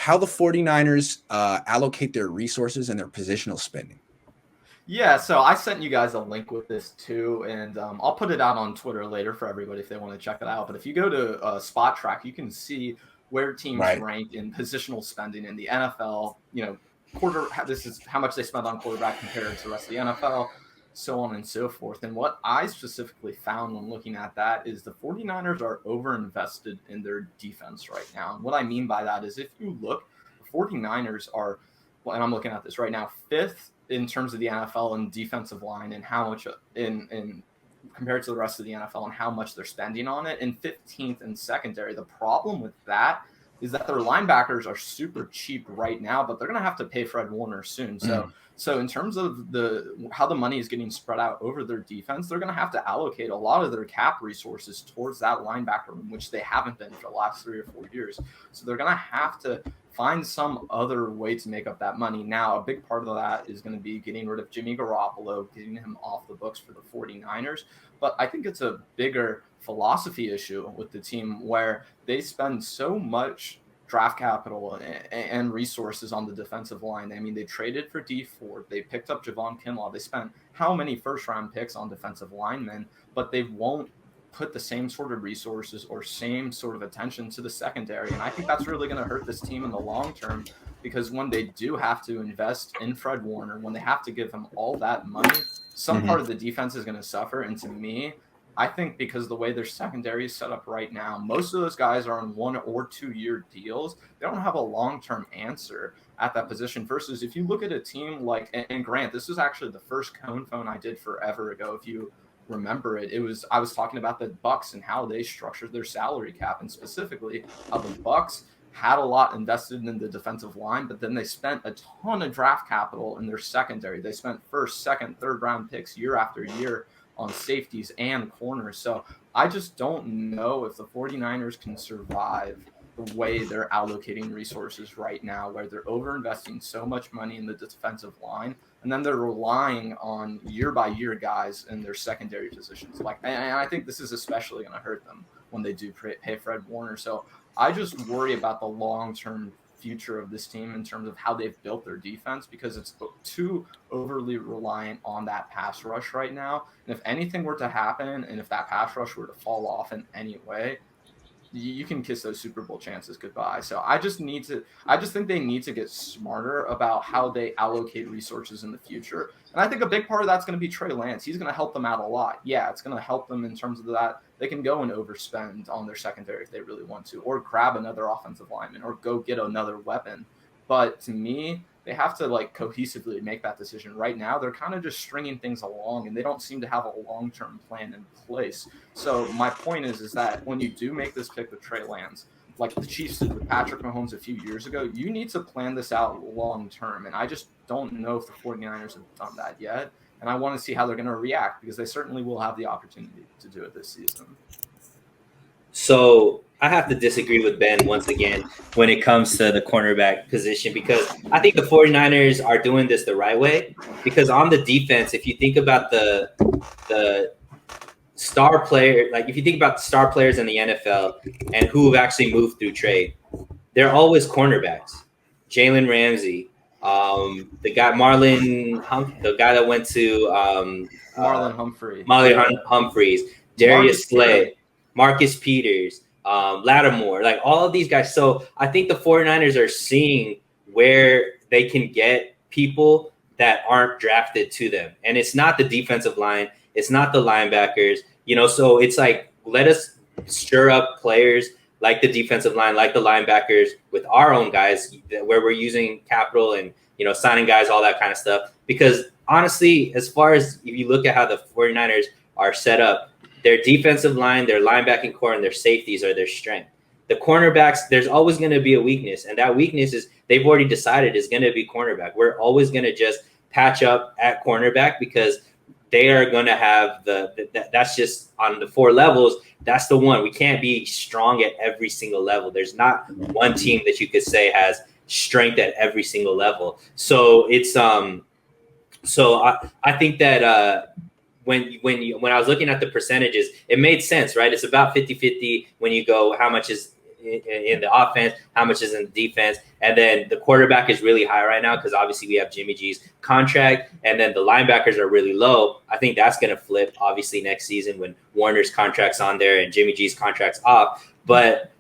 how the 49ers allocate their resources and their positional spending. Yeah, so I sent you guys a link with this too, and I'll put it out on Twitter later for everybody if they want to check it out. But if you go to Spot Track, you can see where teams rank in positional spending in the NFL. This is how much they spend on quarterback compared to the rest of the NFL, so on and so forth. And what I specifically found when looking at that is the 49ers are overinvested in their defense right now. And what I mean by that is if you look, the 49ers are, and I'm looking at this right now, 5th in terms of the NFL in defensive line and how much in compared to the rest of the NFL and how much they're spending on it, and 15th in secondary. The problem with that is that their linebackers are super cheap right now, but they're going to have to pay Fred Warner soon. So in terms of how the money is getting spread out over their defense, they're going to have to allocate a lot of their cap resources towards that linebacker room, which they haven't been for the last 3 or 4 years. So they're going to have to find some other way to make up that money. Now, a big part of that is going to be getting rid of Jimmy Garoppolo, getting him off the books for the 49ers. But I think it's a bigger philosophy issue with the team where they spend so much draft capital and resources on the defensive line. I mean, they traded for Dee Ford. They picked up Javon Kinlaw. They spent how many first-round picks on defensive linemen, but they won't put the same sort of resources or same sort of attention to the secondary. And I think that's really going to hurt this team in the long term, because when they do have to invest in Fred Warner, when they have to give him all that money, some part of the defense is going to suffer. And to me, I think because the way their secondary is set up right now, most of those guys are on 1 or 2 year deals. They don't have a long-term answer at that position. Versus if you look at a team like, and Grant, this was actually the first Cohn phone I did forever ago. If you remember it, I was talking about the Bucs and how they structured their salary cap, and specifically how the Bucs had a lot invested in the defensive line, but then they spent a ton of draft capital in their secondary. They spent first, second, third round picks year after year on safeties and corners. So I just don't know if the 49ers can survive the way they're allocating resources right now, where they're overinvesting so much money in the defensive line, and then they're relying on year by year guys in their secondary positions. And I think this is especially going to hurt them when they do pay Fred Warner. So I just worry about the long-term future of this team in terms of how they've built their defense, because it's too overly reliant on that pass rush right now. And if anything were to happen, and if that pass rush were to fall off in any way, you can kiss those Super Bowl chances goodbye. So I just think they need to get smarter about how they allocate resources in the future. And I think a big part of that's going to be Trey Lance. He's going to help them out a lot. Yeah, it's going to help them in terms of that. They can go and overspend on their secondary if they really want to, or grab another offensive lineman, or go get another weapon. But to me, they have to cohesively make that decision. Right now, they're kind of just stringing things along, and they don't seem to have a long-term plan in place. So my point is that when you do make this pick with Trey Lance, like the Chiefs did with Patrick Mahomes a few years ago, you need to plan this out long-term. And I just don't know if the 49ers have done that yet. And I want to see how they're going to react, because they certainly will have the opportunity to do it this season. So I have to disagree with Ben once again when it comes to the cornerback position, because I think the 49ers are doing this the right way. Because on the defense, if you think about the star player, if you think about the star players in the NFL and who have actually moved through trade, they're always cornerbacks. Jalen Ramsey, the guy the guy that went to Marlon Humphreys, Darius Slay, Marcus Peters, Lattimore, all of these guys. So I think the 49ers are seeing where they can get people that aren't drafted to them. And it's not the defensive line. It's not the linebackers, so it's let us stir up players like the defensive line, like the linebackers, with our own guys, where we're using capital and, signing guys, all that kind of stuff. Because honestly, as far as if you look at how the 49ers are set up, their defensive line, their linebacking core, and their safeties are their strength. The cornerbacks, there's always going to be a weakness. And that weakness is, they've already decided, is going to be cornerback. We're always going to just patch up at cornerback, because they are going to have that's just on the 4 levels. That's the one. We can't be strong at every single level. There's not one team that you could say has strength at every single level. So it's so I think that when I was looking at the percentages, it made sense, right? It's about 50-50 when you go how much is in the offense, how much is in the defense. And then the quarterback is really high right now because obviously we have Jimmy G's contract, and then the linebackers are really low. I think that's going to flip obviously next season when Warner's contract's on there and Jimmy G's contract's off. But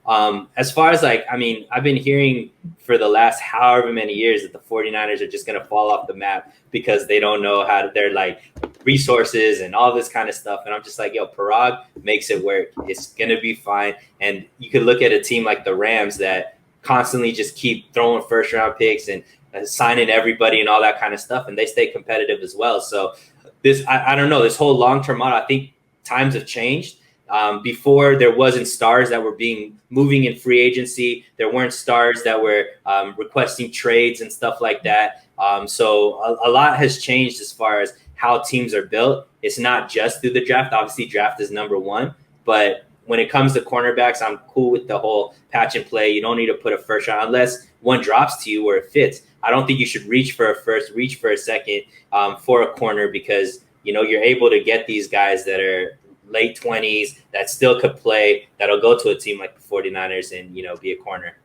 as far as like, I mean, I've been hearing for the last however many years that the 49ers are just going to fall off the map because they don't know how to, they're like resources and all this kind of stuff. And I'm just like, yo, Parag makes it work. It's going to be fine. And you could look at a team like the Rams that constantly just keep throwing first round picks and signing everybody and all that kind of stuff. And they stay competitive as well. So this, I don't know, this whole long-term model, I think times have changed. Before there wasn't stars that were moving in free agency. There weren't stars that were requesting trades and stuff like that. So a lot has changed as far as how teams are built. It's not just through the draft. Obviously, draft is number one. But when it comes to cornerbacks, I'm cool with the whole patch and play. You don't need to put a first round unless one drops to you where it fits. I don't think you should reach for a first, reach for a second for a corner because, you know, you're able to get these guys that are late 20s that still could play, that'll go to a team like the 49ers and, you know, be a corner.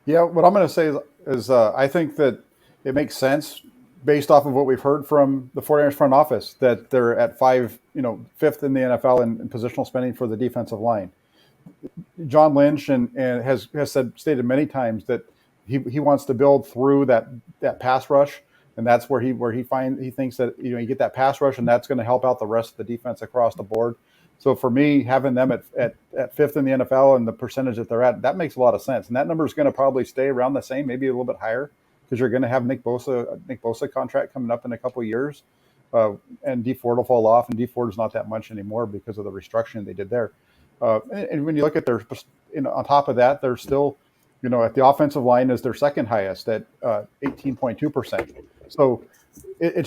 Yeah, what I'm going to say is I think that it makes sense based off of what we've heard from the 49ers front office that they're at fifth in the NFL in positional spending for the defensive line. John Lynch and has stated many times that he wants to build through that pass rush. And that's where he thinks that, you know, you get that pass rush and that's going to help out the rest of the defense across the board. So for me, having them at fifth in the NFL and the percentage that they're at, that makes a lot of sense. And that number is going to probably stay around the same, maybe a little bit higher, because you're going to have Nick Bosa contract coming up in a couple of years. And D Ford will fall off, and D Ford is not that much anymore because of the restructuring they did there. And when you look at their, on top of that, they're still, you know, at the offensive line is their second highest at 18.2%. So it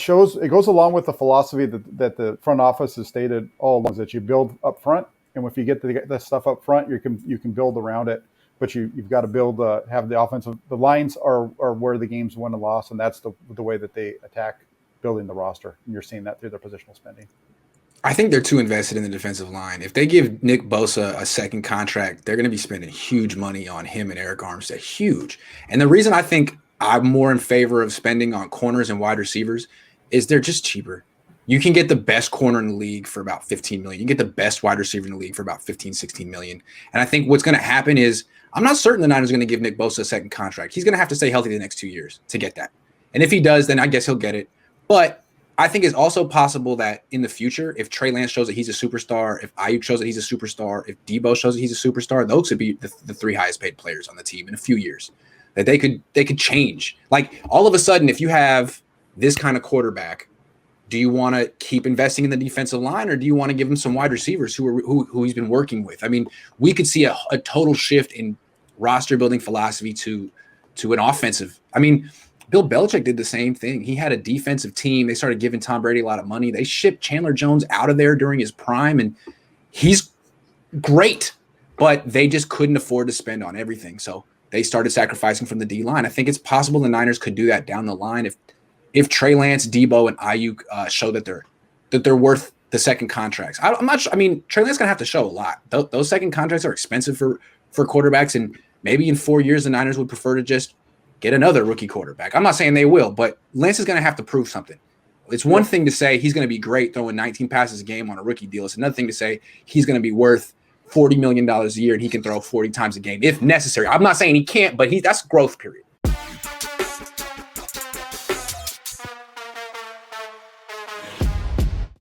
goes along with the philosophy that the front office has stated all along, that you build up front, and if you get the stuff up front, you can build around it. But you've got to build, have the offensive. The lines are where the games win and loss, and that's the way that they attack building the roster. And you're seeing that through their positional spending. I think they're too invested in the defensive line. If they give Nick Bosa a second contract, they're going to be spending huge money on him and Eric Armstead. Huge. And the reason I think I'm more in favor of spending on corners and wide receivers is they're just cheaper. You can get the best corner in the league for about $15 million. You can get the best wide receiver in the league for about $15-16 million. And I think what's going to happen is I'm not certain the Niners are going to give Nick Bosa a second contract. He's going to have to stay healthy the next 2 years to get that. And if he does, then I guess he'll get it. But I think it's also possible that in the future, if Trey Lance shows that he's a superstar, if Ayuk shows that he's a superstar, if Debo shows that he's a superstar, those could be the three highest paid players on the team in a few years. That they could change. Like all of a sudden, if you have this kind of quarterback, do you want to keep investing in the defensive line, or do you want to give him some wide receivers who he's been working with? I mean, we could see a total shift in roster building philosophy to an offensive. I mean, Bill Belichick did the same thing. He had a defensive team. They started giving Tom Brady a lot of money. They shipped Chandler Jones out of there during his prime, and he's great, but they just couldn't afford to spend on everything. So they started sacrificing from the D-line. I think it's possible the Niners could do that down the line if Trey Lance, Debo, and Ayuk show that they're worth the second contracts. I'm not sure. I mean, Trey Lance gonna have to show a lot. Those second contracts are expensive for quarterbacks, and maybe in 4 years the Niners would prefer to just get another rookie quarterback. I'm not saying they will, but Lance is going to have to prove something. It's one thing to say he's going to be great throwing 19 passes a game on a rookie deal. It's another thing to say he's going to be worth $40 million a year and he can throw 40 times a game if necessary. I'm not saying he can't, but that's growth period.